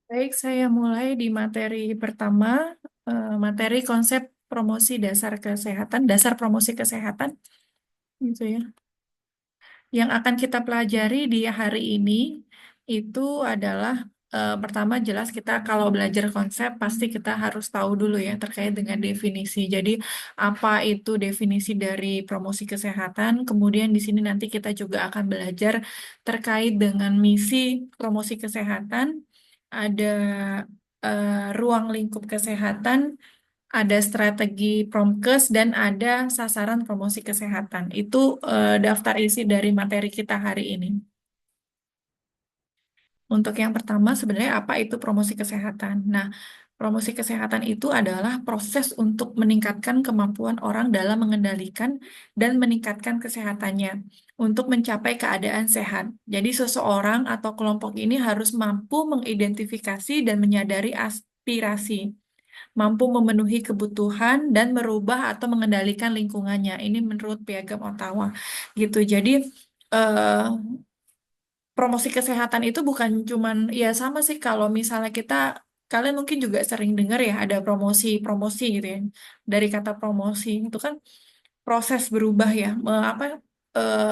Baik, saya mulai di materi pertama, materi konsep promosi dasar kesehatan, dasar promosi kesehatan, gitu ya. Yang akan kita pelajari di hari ini itu adalah pertama jelas kita kalau belajar konsep pasti kita harus tahu dulu ya terkait dengan definisi. Jadi apa itu definisi dari promosi kesehatan? Kemudian di sini nanti kita juga akan belajar terkait dengan misi promosi kesehatan. Ada ruang lingkup kesehatan, ada strategi Promkes, dan ada sasaran promosi kesehatan. Itu daftar isi dari materi kita hari ini. Untuk yang pertama, sebenarnya apa itu promosi kesehatan? Nah, promosi kesehatan itu adalah proses untuk meningkatkan kemampuan orang dalam mengendalikan dan meningkatkan kesehatannya untuk mencapai keadaan sehat. Jadi, seseorang atau kelompok ini harus mampu mengidentifikasi dan menyadari aspirasi, mampu memenuhi kebutuhan dan merubah atau mengendalikan lingkungannya. Ini menurut Piagam Ottawa gitu. Jadi eh, promosi kesehatan itu bukan cuman ya sama sih kalau misalnya kita kalian mungkin juga sering dengar ya ada promosi-promosi gitu ya. Dari kata promosi itu kan proses berubah ya.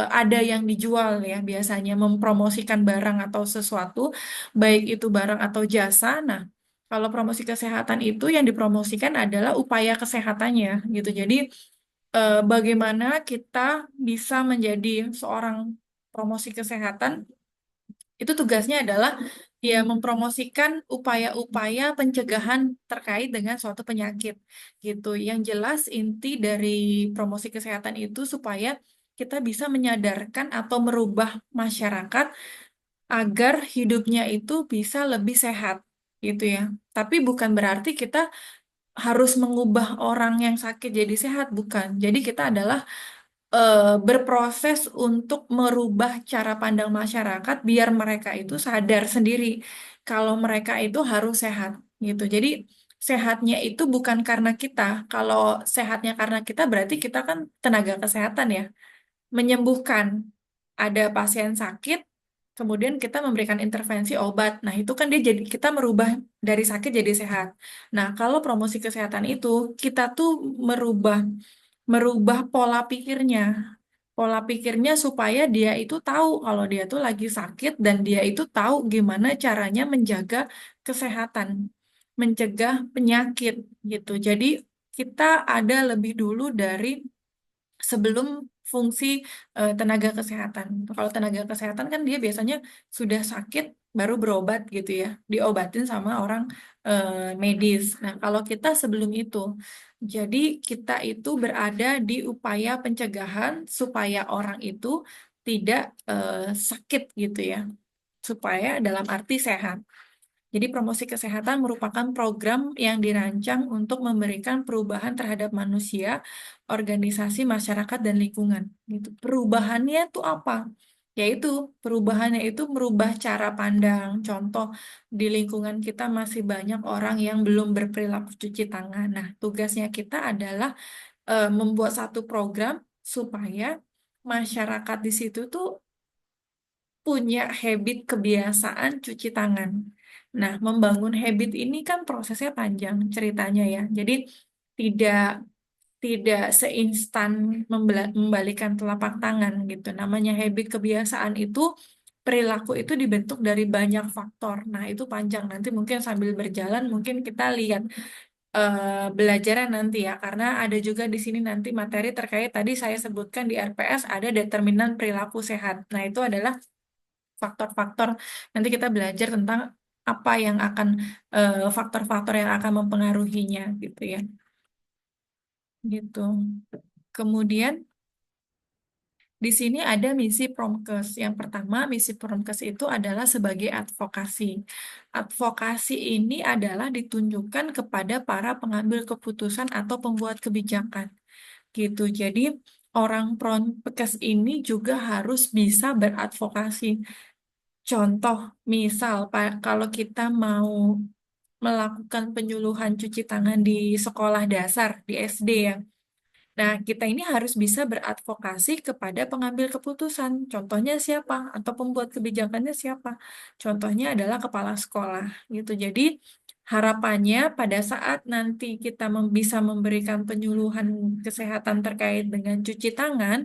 Ada yang dijual ya biasanya mempromosikan barang atau sesuatu baik itu barang atau jasa. Nah, kalau promosi kesehatan itu yang dipromosikan adalah upaya kesehatannya gitu. Jadi bagaimana kita bisa menjadi seorang promosi kesehatan itu tugasnya adalah ya mempromosikan upaya-upaya pencegahan terkait dengan suatu penyakit gitu. Yang jelas inti dari promosi kesehatan itu supaya kita bisa menyadarkan atau merubah masyarakat agar hidupnya itu bisa lebih sehat gitu ya. Tapi bukan berarti kita harus mengubah orang yang sakit jadi sehat, bukan. Jadi kita adalah berproses untuk merubah cara pandang masyarakat biar mereka itu sadar sendiri kalau mereka itu harus sehat gitu. Jadi sehatnya itu bukan karena kita. Kalau sehatnya karena kita berarti kita kan tenaga kesehatan ya, menyembuhkan. Ada pasien sakit, kemudian kita memberikan intervensi obat. Nah, itu kan dia jadi kita merubah dari sakit jadi sehat. Nah, kalau promosi kesehatan itu kita tuh merubah merubah pola pikirnya supaya dia itu tahu kalau dia tuh lagi sakit dan dia itu tahu gimana caranya menjaga kesehatan, mencegah penyakit gitu. Jadi kita ada lebih dulu dari sebelum fungsi tenaga kesehatan. Kalau tenaga kesehatan kan dia biasanya sudah sakit baru berobat gitu ya, diobatin sama orang medis. Nah, kalau kita sebelum itu, jadi kita itu berada di upaya pencegahan supaya orang itu tidak sakit gitu ya, supaya dalam arti sehat. Jadi promosi kesehatan merupakan program yang dirancang untuk memberikan perubahan terhadap manusia, organisasi, masyarakat, dan lingkungan. Gitu. Perubahannya itu apa? Yaitu perubahannya itu merubah cara pandang. Contoh, di lingkungan kita masih banyak orang yang belum berperilaku cuci tangan. Nah, tugasnya kita adalah membuat satu program supaya masyarakat di situ tuh punya habit kebiasaan cuci tangan. Nah, membangun habit ini kan prosesnya panjang ceritanya ya. Jadi tidak tidak seinstan membalikan telapak tangan gitu. Namanya habit kebiasaan itu perilaku itu dibentuk dari banyak faktor. Nah, itu panjang nanti mungkin sambil berjalan mungkin kita lihat belajarnya nanti ya karena ada juga di sini nanti materi terkait tadi saya sebutkan di RPS ada determinan perilaku sehat. Nah, itu adalah faktor-faktor nanti kita belajar tentang apa yang akan faktor-faktor yang akan mempengaruhinya gitu ya gitu. Kemudian di sini ada misi Promkes. Yang pertama, misi Promkes itu adalah sebagai advokasi. Advokasi ini adalah ditunjukkan kepada para pengambil keputusan atau pembuat kebijakan gitu. Jadi orang Promkes ini juga harus bisa beradvokasi. Contoh, misal kalau kita mau melakukan penyuluhan cuci tangan di sekolah dasar, di SD ya, Nah, kita ini harus bisa beradvokasi kepada pengambil keputusan. Contohnya siapa? Atau pembuat kebijakannya siapa? Contohnya adalah kepala sekolah, gitu. Jadi, harapannya pada saat nanti kita bisa memberikan penyuluhan kesehatan terkait dengan cuci tangan,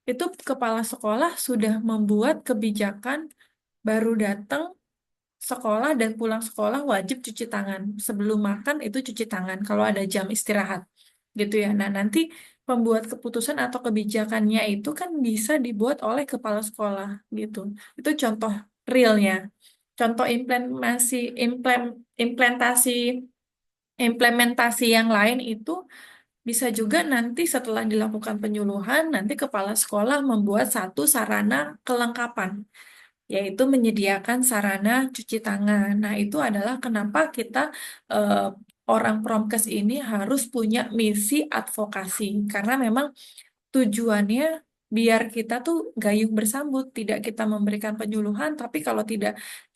itu kepala sekolah sudah membuat kebijakan baru datang sekolah dan pulang sekolah wajib cuci tangan. Sebelum makan itu cuci tangan kalau ada jam istirahat. Gitu ya. Nah, nanti pembuat keputusan atau kebijakannya itu kan bisa dibuat oleh kepala sekolah gitu. Itu contoh realnya. Contoh implementasi implementasi yang lain itu bisa juga nanti setelah dilakukan penyuluhan, nanti kepala sekolah membuat satu sarana kelengkapan yaitu menyediakan sarana cuci tangan. Nah, itu adalah kenapa kita eh, orang Promkes ini harus punya misi advokasi karena memang tujuannya biar kita tuh gayung bersambut, tidak kita memberikan penyuluhan, tapi kalau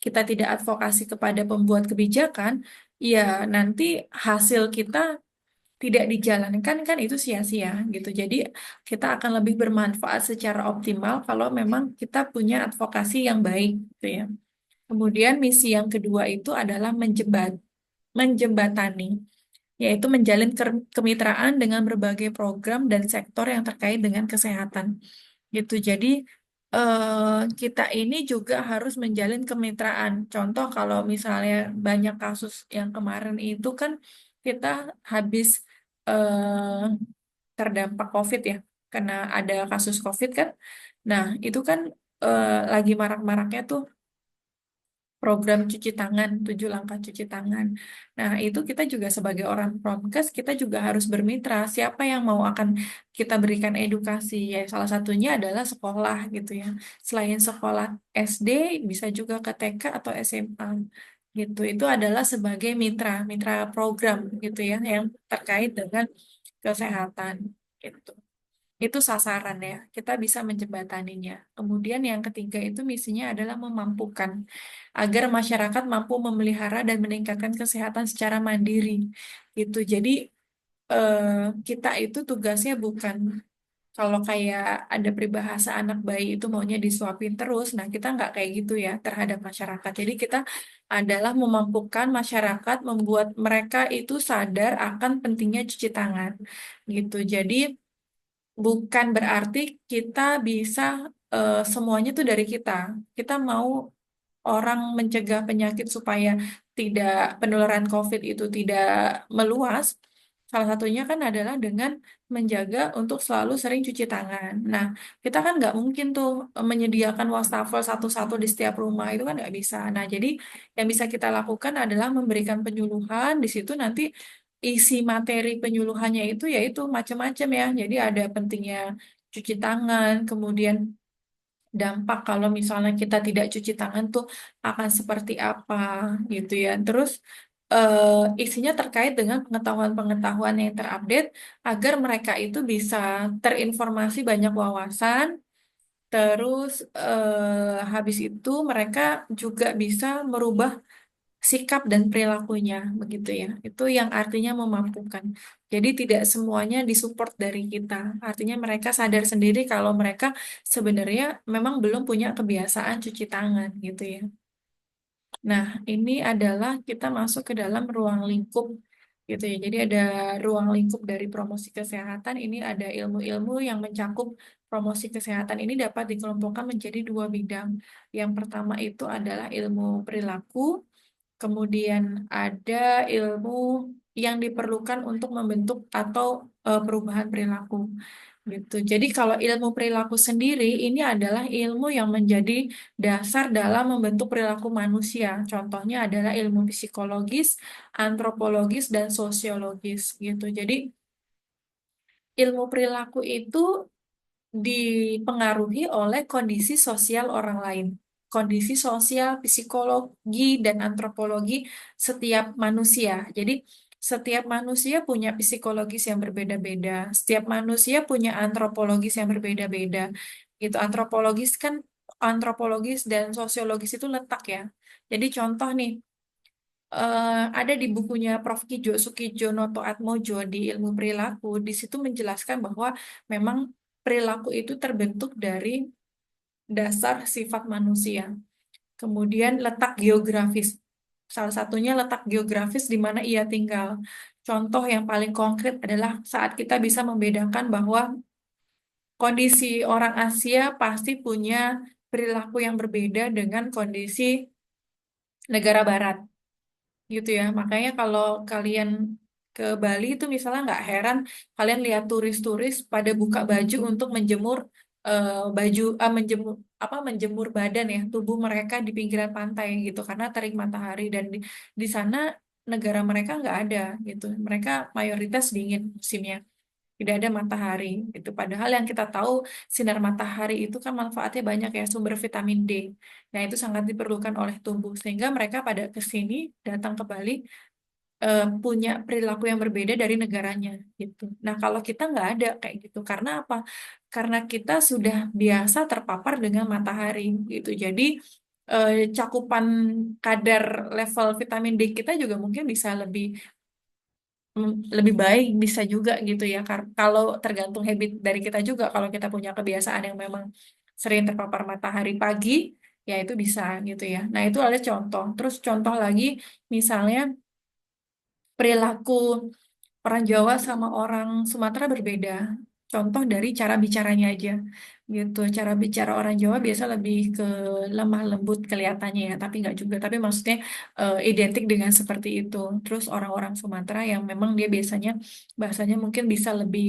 kita tidak advokasi kepada pembuat kebijakan, ya nanti hasil kita tidak dijalankan kan itu sia-sia gitu. Jadi kita akan lebih bermanfaat secara optimal kalau memang kita punya advokasi yang baik gitu ya. Kemudian misi yang kedua itu adalah menjembatani, yaitu menjalin kemitraan dengan berbagai program dan sektor yang terkait dengan kesehatan gitu. Jadi kita ini juga harus menjalin kemitraan. Contoh kalau misalnya banyak kasus yang kemarin itu kan kita habis eh, terdampak COVID ya, karena ada kasus COVID kan. Nah, itu kan lagi marak-maraknya tuh program cuci tangan, 7 langkah cuci tangan. Nah, itu kita juga sebagai orang Promkes, kita juga harus bermitra. Siapa yang mau akan kita berikan edukasi? Ya, salah satunya adalah sekolah gitu ya. Selain sekolah SD, bisa juga ke TK atau SMA gitu. Itu adalah sebagai mitra program gitu ya, yang terkait dengan kesehatan gitu. Itu sasaran ya, kita bisa menjembataninya. Kemudian yang ketiga itu misinya adalah memampukan agar masyarakat mampu memelihara dan meningkatkan kesehatan secara mandiri. Gitu. Jadi eh, kita itu tugasnya bukan kalau kayak ada peribahasa anak bayi itu maunya disuapin terus, nah kita nggak kayak gitu ya terhadap masyarakat. Jadi kita adalah memampukan masyarakat, membuat mereka itu sadar akan pentingnya cuci tangan gitu. Jadi bukan berarti kita bisa semuanya tuh dari kita. Kita mau orang mencegah penyakit supaya tidak penularan COVID itu tidak meluas. Salah satunya kan adalah dengan menjaga untuk selalu sering cuci tangan. Nah, kita kan nggak mungkin tuh menyediakan wastafel satu-satu di setiap rumah itu kan nggak bisa. Nah, jadi yang bisa kita lakukan adalah memberikan penyuluhan. Di situ nanti isi materi penyuluhannya itu yaitu macam-macam ya. Jadi ada pentingnya cuci tangan, kemudian dampak kalau misalnya kita tidak cuci tangan tuh akan seperti apa gitu ya. Terus isinya terkait dengan pengetahuan-pengetahuan yang terupdate agar mereka itu bisa terinformasi banyak wawasan. Terus habis itu mereka juga bisa merubah sikap dan perilakunya begitu ya. Itu yang artinya memampukan. Jadi tidak semuanya disupport dari kita. Artinya mereka sadar sendiri kalau mereka sebenarnya memang belum punya kebiasaan cuci tangan gitu ya. Nah, ini adalah kita masuk ke dalam ruang lingkup gitu ya. Jadi ada ruang lingkup dari promosi kesehatan. Ini ada ilmu-ilmu yang mencakup promosi kesehatan ini dapat dikelompokkan menjadi 2 bidang. Yang pertama itu adalah ilmu perilaku. Kemudian ada ilmu yang diperlukan untuk membentuk atau perubahan perilaku gitu. Jadi kalau ilmu perilaku sendiri ini adalah ilmu yang menjadi dasar dalam membentuk perilaku manusia. Contohnya adalah ilmu psikologis, antropologis, dan sosiologis gitu. Jadi ilmu perilaku itu dipengaruhi oleh kondisi sosial orang lain. Kondisi sosial, psikologi, dan antropologi setiap manusia. Jadi, setiap manusia punya psikologis yang berbeda-beda. Setiap manusia punya antropologis yang berbeda-beda. Gitu, antropologis dan sosiologis itu letak ya. Jadi contoh nih, ada di bukunya Prof. Kijo Sukidjonoto Atmojo di Ilmu Perilaku. Di situ menjelaskan bahwa memang perilaku itu terbentuk dari dasar sifat manusia. Kemudian letak geografis. Salah satunya letak geografis di mana ia tinggal. Contoh yang paling konkret adalah saat kita bisa membedakan bahwa kondisi orang Asia pasti punya perilaku yang berbeda dengan kondisi negara Barat, gitu ya. Makanya kalau kalian ke Bali itu misalnya nggak heran kalian lihat turis-turis pada buka baju untuk menjemur menjemur menjemur badan ya tubuh mereka di pinggiran pantai gitu karena terik matahari dan di sana negara mereka nggak ada gitu. Mereka mayoritas dingin musimnya. Tidak ada matahari itu. Padahal yang kita tahu sinar matahari itu kan manfaatnya banyak ya sumber vitamin D. Nah, itu sangat diperlukan oleh tubuh sehingga mereka pada ke sini datang ke Bali punya perilaku yang berbeda dari negaranya gitu. Nah, kalau kita nggak ada kayak gitu, karena apa? Karena kita sudah biasa terpapar dengan matahari gitu. Jadi cakupan kadar level vitamin D kita juga mungkin bisa lebih baik, bisa juga gitu ya. Kalau tergantung habit dari kita juga, kalau kita punya kebiasaan yang memang sering terpapar matahari pagi, ya itu bisa gitu ya. Nah, itu adalah contoh. Terus contoh lagi, misalnya perilaku orang Jawa sama orang Sumatera berbeda. Contoh dari cara bicaranya aja, gitu. Cara bicara orang Jawa biasa lebih ke lemah lembut kelihatannya ya, tapi nggak juga. Tapi maksudnya identik dengan seperti itu. Terus orang-orang Sumatera yang memang dia biasanya bahasanya mungkin bisa lebih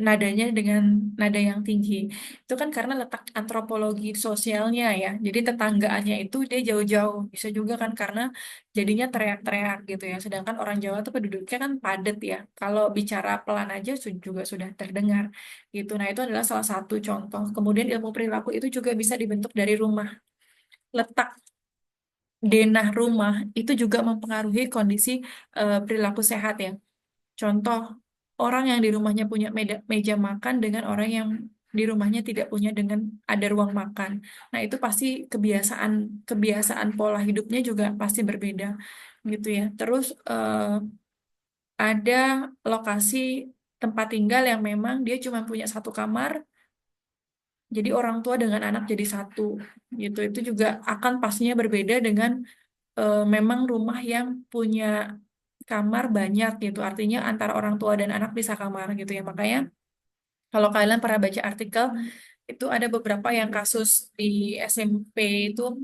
nadanya dengan nada yang tinggi. Itu kan karena letak antropologi sosialnya ya. Jadi tetanggaannya itu dia jauh-jauh. Bisa juga kan karena jadinya teriak-teriak gitu ya. Sedangkan orang Jawa tuh penduduknya kan padat ya. Kalau bicara pelan aja juga sudah terdengar gitu. Nah, itu adalah salah satu contoh. Kemudian ilmu perilaku itu juga bisa dibentuk dari rumah. Letak denah rumah itu juga mempengaruhi kondisi perilaku sehat ya. Contoh, orang yang di rumahnya punya meja makan dengan orang yang di rumahnya tidak punya dengan ada ruang makan. Nah, itu pasti kebiasaan kebiasaan pola hidupnya juga pasti berbeda gitu ya. Terus ada lokasi tempat tinggal yang memang dia cuma punya satu kamar, jadi orang tua dengan anak jadi satu gitu. Itu juga akan pastinya berbeda dengan memang rumah yang punya kamar banyak gitu. Artinya antara orang tua dan anak bisa kamar gitu ya. Makanya kalau kalian pernah baca artikel, itu ada beberapa yang kasus di SMP itu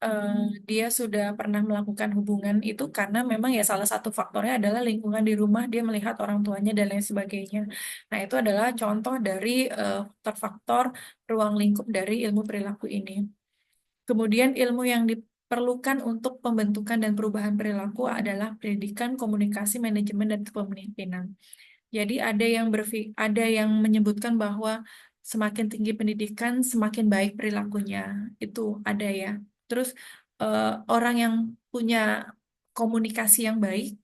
eh, dia sudah pernah melakukan hubungan itu karena memang ya salah satu faktornya adalah lingkungan di rumah, dia melihat orang tuanya dan lain sebagainya. Nah, itu adalah contoh dari faktor-faktor ruang lingkup dari ilmu perilaku ini. Kemudian ilmu yang diperlukan untuk pembentukan dan perubahan perilaku adalah pendidikan, komunikasi, manajemen, dan kepemimpinan. Jadi ada yang menyebutkan bahwa semakin tinggi pendidikan, semakin baik perilakunya. Itu ada ya. Terus orang yang punya komunikasi yang baik,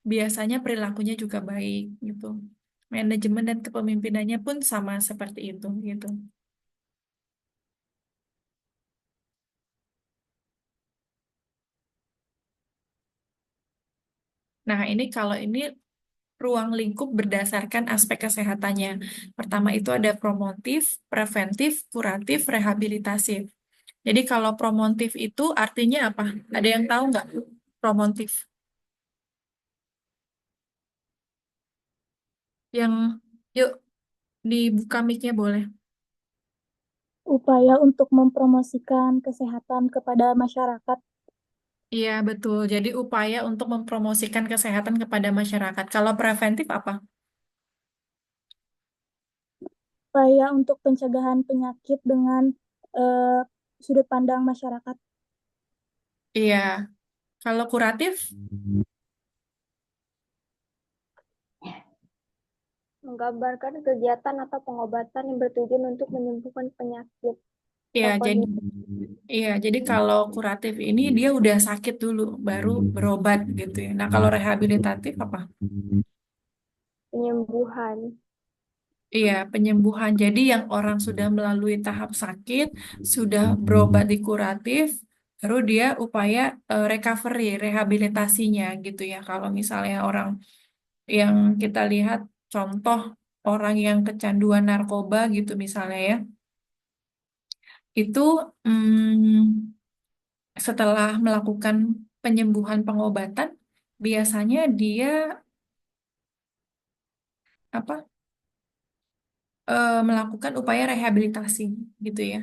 biasanya perilakunya juga baik gitu. Manajemen dan kepemimpinannya pun sama seperti itu gitu. Nah, ini kalau ini ruang lingkup berdasarkan aspek kesehatannya. Pertama itu ada promotif, preventif, kuratif, rehabilitatif. Jadi kalau promotif itu artinya apa? Ada yang tahu nggak? Promotif. Yang yuk dibuka mic-nya boleh. Upaya untuk mempromosikan kesehatan kepada masyarakat, Iya, betul. Jadi upaya untuk mempromosikan kesehatan kepada masyarakat. Kalau preventif apa? upaya untuk pencegahan penyakit dengan eh, sudut pandang masyarakat, Iya. Kalau kuratif? menggambarkan kegiatan atau pengobatan yang bertujuan untuk menyembuhkan penyakit Iya, atau jadi kondisi iya, jadi kalau kuratif ini dia udah sakit dulu baru berobat gitu ya. Nah, kalau rehabilitatif apa? penyembuhan. Iya, penyembuhan. Jadi yang orang sudah melalui tahap sakit, sudah berobat di kuratif, baru dia upaya recovery, rehabilitasinya gitu ya. Kalau misalnya orang yang kita lihat contoh orang yang kecanduan narkoba gitu misalnya ya, itu setelah melakukan penyembuhan pengobatan, biasanya dia apa melakukan upaya rehabilitasi gitu ya.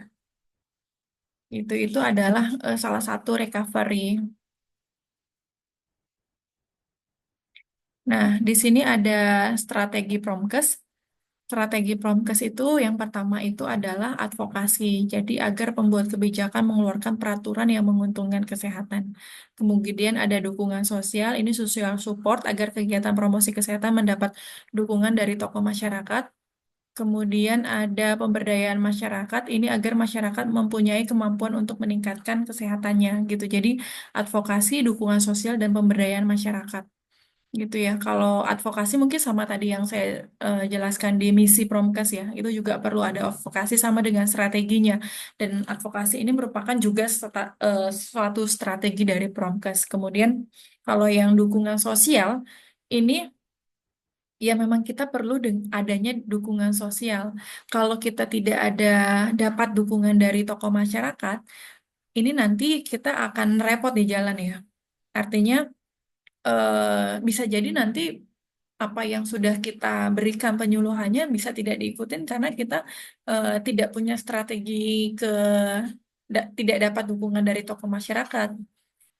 Itu adalah salah satu recovery. Nah, di sini ada strategi Promkes. Strategi Promkes itu yang pertama itu adalah advokasi. Jadi agar pembuat kebijakan mengeluarkan peraturan yang menguntungkan kesehatan. Kemudian ada dukungan sosial, ini social support agar kegiatan promosi kesehatan mendapat dukungan dari tokoh masyarakat. Kemudian ada pemberdayaan masyarakat, ini agar masyarakat mempunyai kemampuan untuk meningkatkan kesehatannya gitu. Jadi advokasi, dukungan sosial, dan pemberdayaan masyarakat gitu ya. Kalau advokasi mungkin sama tadi yang saya jelaskan di misi Promkes ya, itu juga perlu ada advokasi sama dengan strateginya. Dan advokasi ini merupakan juga suatu strategi dari Promkes. Kemudian kalau yang dukungan sosial, ini ya memang kita perlu adanya dukungan sosial. Kalau kita tidak ada dapat dukungan dari tokoh masyarakat, ini nanti kita akan repot di jalan ya. Artinya bisa jadi nanti apa yang sudah kita berikan penyuluhannya bisa tidak diikutin karena kita tidak punya strategi ke tidak dapat dukungan dari tokoh masyarakat.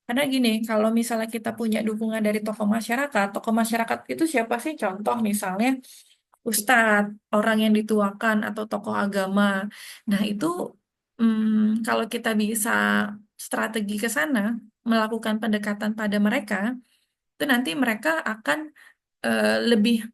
Karena gini, kalau misalnya kita punya dukungan dari tokoh masyarakat itu siapa sih? Contoh misalnya ustadz, orang yang dituakan atau tokoh agama. Nah, itu kalau kita bisa strategi ke sana, melakukan pendekatan pada mereka, itu nanti mereka akan lebih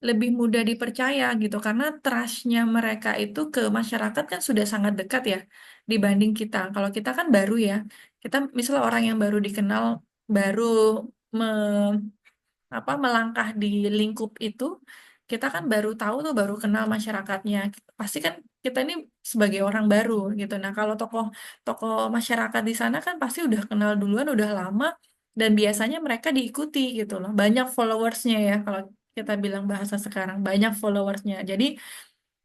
lebih mudah dipercaya gitu karena trustnya mereka itu ke masyarakat kan sudah sangat dekat ya dibanding kita. Kalau kita kan baru ya, kita misalnya orang yang baru dikenal, baru melangkah di lingkup itu, kita kan baru tahu tuh, baru kenal masyarakatnya. Pasti kan kita ini sebagai orang baru gitu. Nah, kalau tokoh tokoh masyarakat di sana kan pasti udah kenal duluan, udah lama, dan biasanya mereka diikuti gitu loh. Banyak followersnya ya, kalau kita bilang bahasa sekarang, banyak followersnya. Jadi,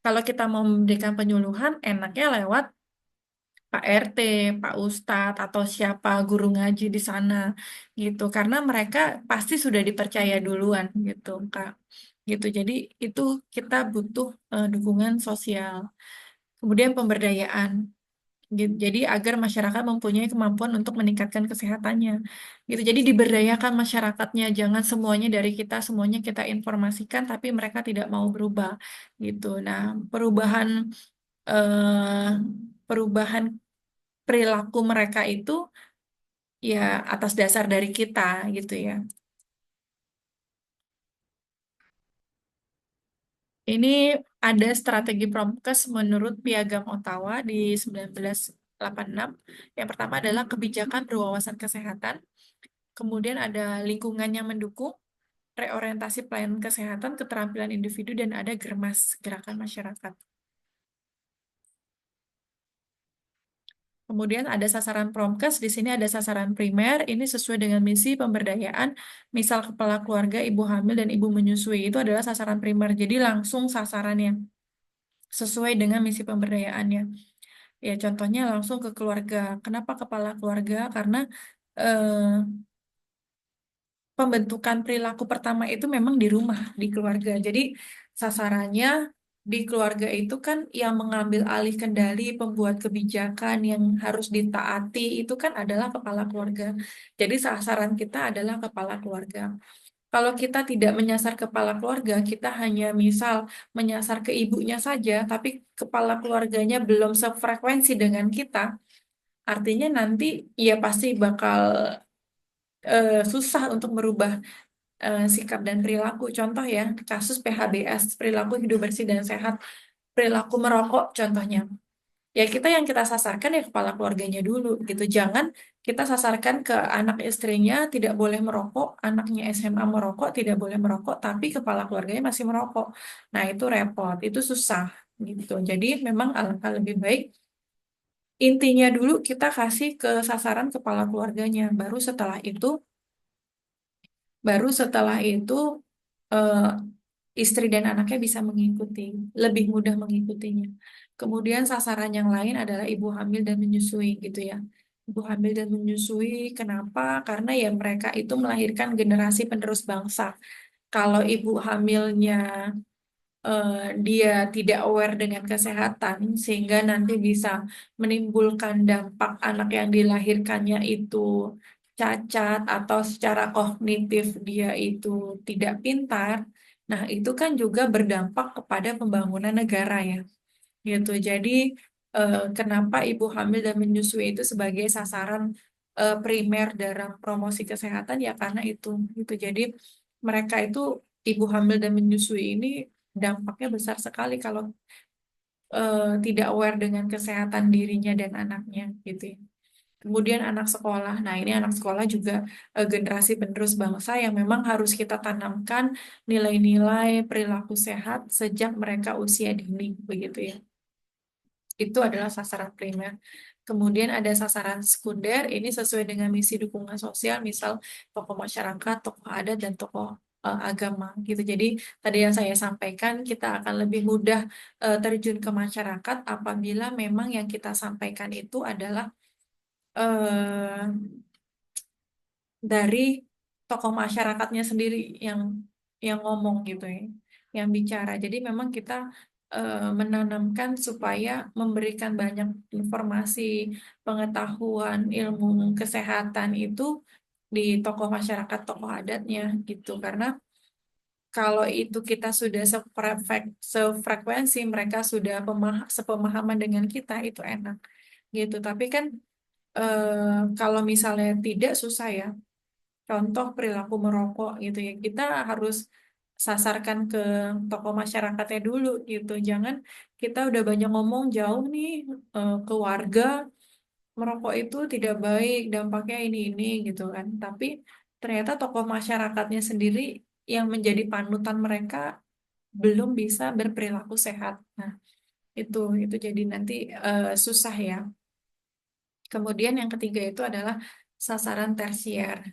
kalau kita mau memberikan penyuluhan, enaknya lewat Pak RT, Pak Ustadz, atau siapa guru ngaji di sana gitu. Karena mereka pasti sudah dipercaya duluan gitu, Kak. Gitu. Jadi itu kita butuh dukungan sosial. Kemudian pemberdayaan. Jadi agar masyarakat mempunyai kemampuan untuk meningkatkan kesehatannya. Gitu. Jadi diberdayakan masyarakatnya, jangan semuanya dari kita, semuanya kita informasikan tapi mereka tidak mau berubah gitu. Nah, eh, perubahan perilaku mereka itu ya atas dasar dari kita gitu ya. Ini ada strategi Promkes menurut Piagam Ottawa di 1986. Yang pertama adalah kebijakan berwawasan kesehatan, kemudian ada lingkungan yang mendukung, reorientasi pelayanan kesehatan, keterampilan individu, dan ada Germas, gerakan masyarakat. Kemudian ada sasaran Promkes, di sini ada sasaran primer, ini sesuai dengan misi pemberdayaan, misal kepala keluarga, ibu hamil, dan ibu menyusui, itu adalah sasaran primer, jadi langsung sasarannya, sesuai dengan misi pemberdayaannya. Ya, contohnya langsung ke keluarga. Kenapa kepala keluarga? Karena eh, pembentukan perilaku pertama itu memang di rumah, di keluarga. Jadi sasarannya di keluarga itu kan yang mengambil alih kendali pembuat kebijakan yang harus ditaati itu kan adalah kepala keluarga. Jadi sasaran kita adalah kepala keluarga. Kalau kita tidak menyasar kepala keluarga, kita hanya misal menyasar ke ibunya saja, tapi kepala keluarganya belum sefrekuensi dengan kita, artinya nanti ya pasti bakal susah untuk merubah sikap dan perilaku. Contoh ya, kasus PHBS, perilaku hidup bersih dan sehat, perilaku merokok contohnya. Ya kita sasarkan ya kepala keluarganya dulu gitu. Jangan kita sasarkan ke anak istrinya tidak boleh merokok, anaknya SMA merokok tidak boleh merokok, tapi kepala keluarganya masih merokok. Nah itu repot, itu susah gitu. Jadi memang alangkah lebih baik intinya dulu kita kasih ke sasaran kepala keluarganya, baru setelah itu eh, istri dan anaknya bisa mengikuti, lebih mudah mengikutinya. Kemudian sasaran yang lain adalah ibu hamil dan menyusui gitu ya. Ibu hamil dan menyusui, kenapa? Karena ya mereka itu melahirkan generasi penerus bangsa. Kalau ibu hamilnya eh, dia tidak aware dengan kesehatan, sehingga nanti bisa menimbulkan dampak anak yang dilahirkannya itu cacat atau secara kognitif dia itu tidak pintar. Nah, itu kan juga berdampak kepada pembangunan negara ya, gitu. Jadi, kenapa ibu hamil dan menyusui itu sebagai sasaran primer dalam promosi kesehatan ya karena itu, gitu. Jadi, mereka itu ibu hamil dan menyusui ini dampaknya besar sekali kalau tidak aware dengan kesehatan dirinya dan anaknya, gitu ya. Kemudian anak sekolah. Nah, ini anak sekolah juga generasi penerus bangsa yang memang harus kita tanamkan nilai-nilai perilaku sehat sejak mereka usia dini, begitu ya. Itu adalah sasaran primer. Kemudian ada sasaran sekunder, ini sesuai dengan misi dukungan sosial, misal tokoh masyarakat, tokoh adat, dan tokoh agama gitu. Jadi tadi yang saya sampaikan, kita akan lebih mudah terjun ke masyarakat apabila memang yang kita sampaikan itu adalah eh, dari tokoh masyarakatnya sendiri yang ngomong gitu ya, yang bicara. Jadi memang kita menanamkan supaya memberikan banyak informasi, pengetahuan, ilmu kesehatan itu di tokoh masyarakat, tokoh adatnya gitu. Karena kalau itu kita sudah sefrekuensi, mereka sudah sepemahaman dengan kita, itu enak gitu. Tapi kan kalau misalnya tidak, susah ya. Contoh perilaku merokok gitu ya. Kita harus sasarkan ke tokoh masyarakatnya dulu gitu. Jangan kita udah banyak ngomong jauh nih ke warga, merokok itu tidak baik, dampaknya ini gitu kan. Tapi ternyata tokoh masyarakatnya sendiri yang menjadi panutan mereka belum bisa berperilaku sehat. Nah, itu jadi nanti susah ya. Kemudian yang ketiga itu adalah sasaran tersier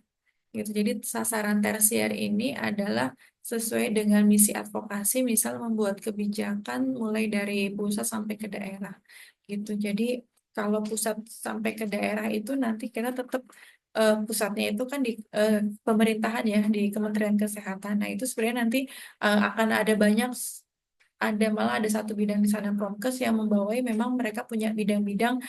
gitu. Jadi sasaran tersier ini adalah sesuai dengan misi advokasi, misal membuat kebijakan mulai dari pusat sampai ke daerah gitu. Jadi kalau pusat sampai ke daerah itu nanti kita tetap pusatnya itu kan di pemerintahan ya, di Kementerian Kesehatan. Nah, itu sebenarnya nanti akan ada banyak, malah ada satu bidang di sana Promkes yang membawai, memang mereka punya bidang-bidang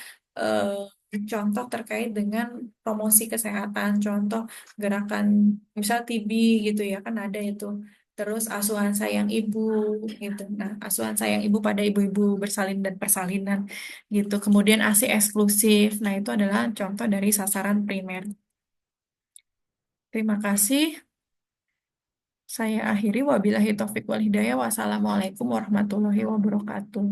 contoh terkait dengan promosi kesehatan, contoh gerakan misal TB gitu ya kan ada itu. Terus asuhan sayang ibu gitu. Nah, asuhan sayang ibu pada ibu-ibu bersalin dan persalinan gitu. Kemudian ASI eksklusif. Nah, itu adalah contoh dari sasaran primer. Terima kasih. Saya akhiri wabillahi taufik wal hidayah. Wassalamualaikum warahmatullahi wabarakatuh.